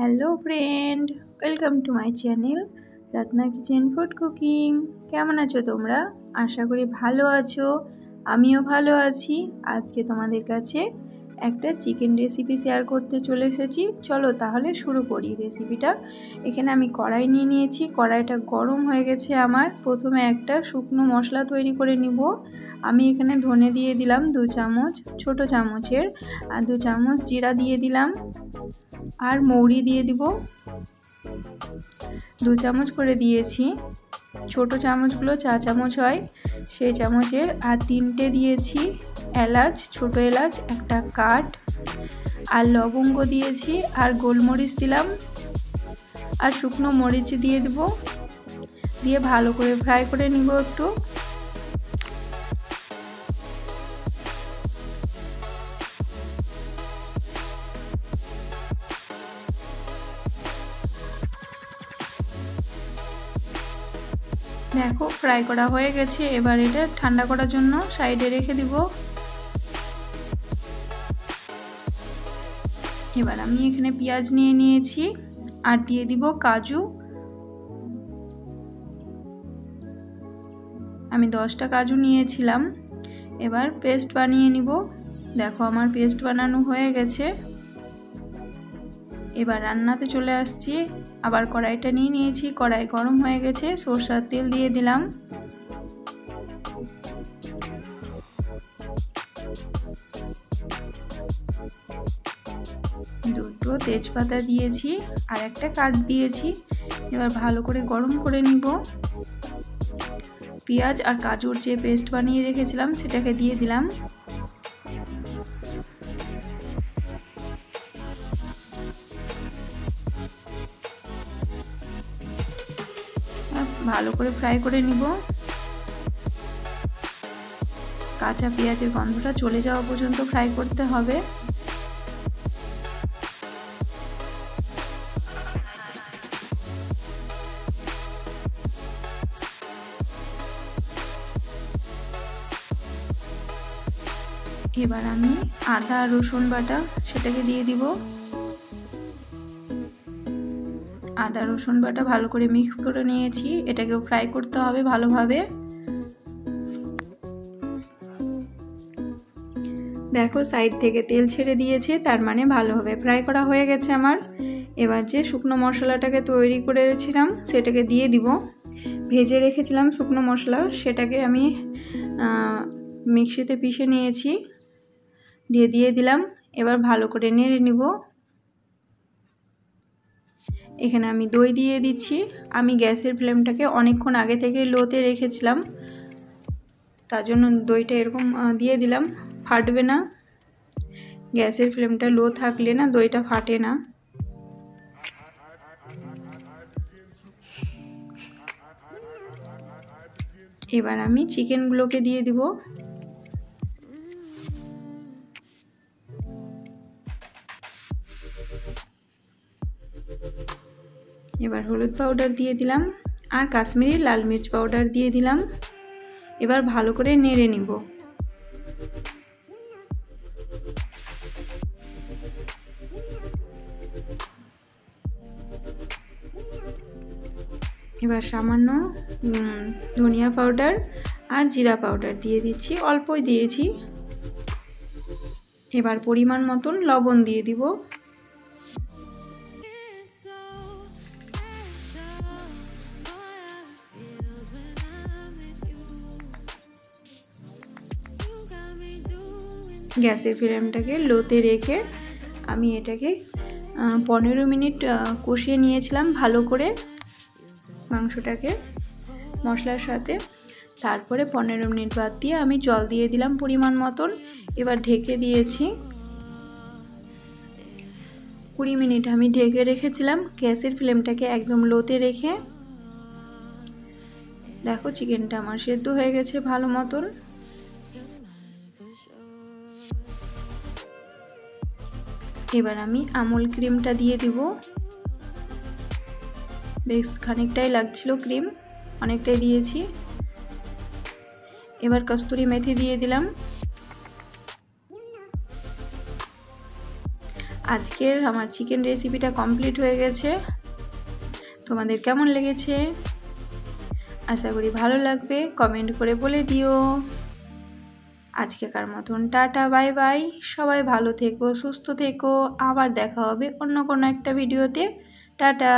Hello friend, welcome to my channel Ratna kitchen food cooking. কেমন আছো তোমরা? আশা করি ভালো আছো, আমিও ভালো আছি। আজকে তোমাদের কাছে একটা চিকেন রেসিপি শেয়ার করতে চলে এসেছি। চলো তাহলে শুরু করি রেসিপিটা। এখানে আমি কড়াই নিয়ে নিয়েছি, কড়াইটা গরম হয়ে গেছে আমার। প্রথমে একটা শুকনো মশলা তৈরি করে নিব। আমি এখানে ধনে দিয়ে দিলাম 2 চামচ, ছোটো চামচের, আর 2 চামচ জিরা দিয়ে দিলাম, আর মৌরি দিয়ে দিব 2 চামচ করে দিয়েছি। ছোট চামচগুলো 4 চামচ হয় সেই চামচের। আর 3টে দিয়েছি এলাচ, ছোট এলাচ একটা কাঠ, আর লবঙ্গ দিয়েছি, আর গোলমরিচ দিলাম, আর শুকনো মরিচ দিয়ে দিব। দিয়ে ভালো করে ফ্রাই করে নিব একটু। দেখো ফ্রাই করা হয়ে গেছে। এবার এটা ঠান্ডা করার জন্য সাইডে রেখে দিব। এবার আমি এখানে পেঁয়াজ নিয়ে নিয়েছি, আর দিয়ে দিব কাজু। আমি 10টা কাজু নিয়েছিলাম। এবার পেস্ট বানিয়ে নিব। দেখো আমার পেস্ট বানানো হয়ে গেছে। এবার রান্নাতে চলে আসছি। আবার কড়াইটা নিয়ে নিয়েছি, কড়াই গরম হয়ে গেছে, সরষের তেল দিয়ে দিলাম। দুটো তেজপাতা দিয়েছি, আর একটা কাঠ দিয়েছি। এবার ভালো করে গরম করে নিব। পেঁয়াজ আর কাজুর যে পেস্ট বানিয়ে রেখেছিলাম সেটাকে দিয়ে দিলাম। ভালো করে ফ্রাই করে নিব। কাঁচা পেঁয়াজের গন্ধটা চলে যাওয়া পর্যন্ত ফ্রাই করতে হবে। এবার আমি আদা রসুন বাটা সেটাকে দিয়ে দিব। আদা রসুন বাটা ভালো করে মিক্স করে নিয়েছি। এটাকেও ফ্রাই করতে হবে ভালোভাবে। দেখো সাইড থেকে তেল ছেড়ে দিয়েছে, তার মানে ভালোভাবে ফ্রাই করা হয়ে গেছে আমার। এবার যে শুকনো মশলাটাকে তৈরি করেছিলাম সেটাকে দিয়ে দিব। ভেজে রেখেছিলাম শুকনো মশলা, সেটাকে আমি মিক্সিতে পিষে নিয়েছি, দিয়ে দিলাম। এবার ভালো করে নেড়ে নিব। এখানে আমি দই দিয়ে দিচ্ছি। আমি গ্যাসের ফ্লেমটাকে অনেকক্ষণ আগে থেকে লোতে রেখেছিলাম, তার জন্য দইটা এরকম দিয়ে দিলাম। ফাটবে না, গ্যাসের ফ্লেমটা লো থাকলে না দইটা ফাটে না। এবার আমি চিকেনগুলোকে দিয়ে দিব। এবার হলুদ পাউডার দিয়ে দিলাম, আর কাশ্মীরি লাল মির্চ পাউডার দিয়ে দিলাম। এবার ভালো করে নেড়ে নিব। এবার সামান্য ধনিয়া পাউডার আর জিরা পাউডার দিয়ে দিচ্ছি, অল্পই দিয়েছি। এবার পরিমাণ মতন লবণ দিয়ে দিব। গ্যাসের ফ্লেমটাকে লোতে রেখে আমি এটাকে 15 মিনিট কষিয়ে নিয়েছিলাম ভালো করে মাংসটাকে মশলার সাথে। তারপরে 15 মিনিট বাদ দিয়ে আমি জল দিয়ে দিলাম পরিমাণ মতন। এবার ঢেকে দিয়েছি। 20 মিনিট আমি ঢেকে রেখেছিলাম গ্যাসের ফ্লেমটাকে একদম লোতে রেখে। দেখো চিকেনটা আমার সেদ্ধ হয়ে গেছে ভালো মতন। এবার আমি আমুল ক্রিমটা দিয়ে দিব। বেশ খানিকটাই লাগছিল ক্রিম, অনেকটাই দিয়েছি। এবার কস্তুরি মেথি দিয়ে দিলাম, আজকের আমার চিকেন রেসিপিটা কমপ্লিট হয়ে গেছে। তোমাদের কেমন লেগেছে আশা করি ভালো লাগবে, কমেন্ট করে বলে দিও। আজকেকার মতন টাটা বাই বাই, সবাই ভালো থেকো, সুস্থ থেকো। আবার দেখা হবে অন্য কোনো একটা ভিডিওতে। টাটা।